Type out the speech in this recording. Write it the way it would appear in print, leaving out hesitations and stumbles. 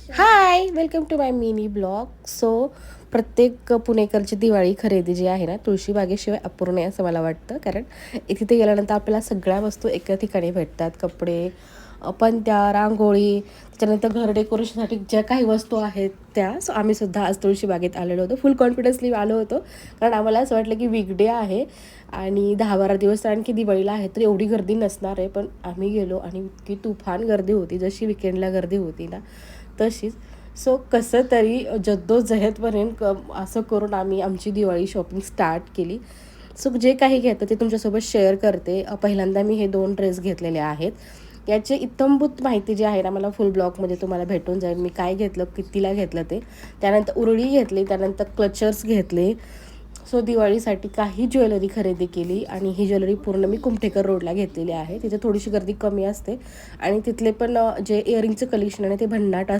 High, welcome to my mini blog. प्रत्येक पुणेकरची दिवाळी खरेदी जी आहे ना, तुळशीबागेशिवाय अपूर्ण आहे असं मला वाटतं. कारण तिथे गेल्यानंतर आपल्याला सगळ्या वस्तू एका ठिकाणी भेटतात. कपडे, पणत्या, रांगोळी, त्याच्यानंतर घर डेकोरेशनसाठी ज्या काही वस्तू आहेत त्या. आम्हीसुद्धा आज तुळशीबागेत आलेलो होतो. फुल कॉन्फिडन्सली आलो होतो. कारण आम्हाला असं वाटलं की वीकडे आहे आणि 10-12 दिवस आणखी दिवाळीला आहे, तर एवढी गर्दी नसणार आहे. पण आम्ही गेलो आणि इतकी तुफान गर्दी होती. जशी विकेंडला गर्दी होती ना तशीच. कसं तरी जद्दोजहदपर्यंत असं करून आम्ही आमची दिवाळी शॉपिंग स्टार्ट केली. जे काही घेतं ते तुमच्यासोबत शेअर करते. पहिल्यांदा मी हे 2 ड्रेस घेतलेले आहेत. याची इत्थंभूत माहिती जी आहे ना, मला फुल ब्लॉगमध्ये तुम्हाला भेटून जाईल. मी काय घेतलं, कितीला घेतलं ते. त्यानंतर उरळी घेतली, त्यानंतर क्लचर्स घेतले. दिवाळीसाठी काही ज्वेलरी खरेदी केली आणि ही ज्वेलरी पूर्ण मी कुमठेकर रोडला घेतलेली आहे. तिथे थोडीशी गर्दी कमी असते आणि तिथले पण जे इयरिंगचं कलेक्शन आहे ते भन्नाट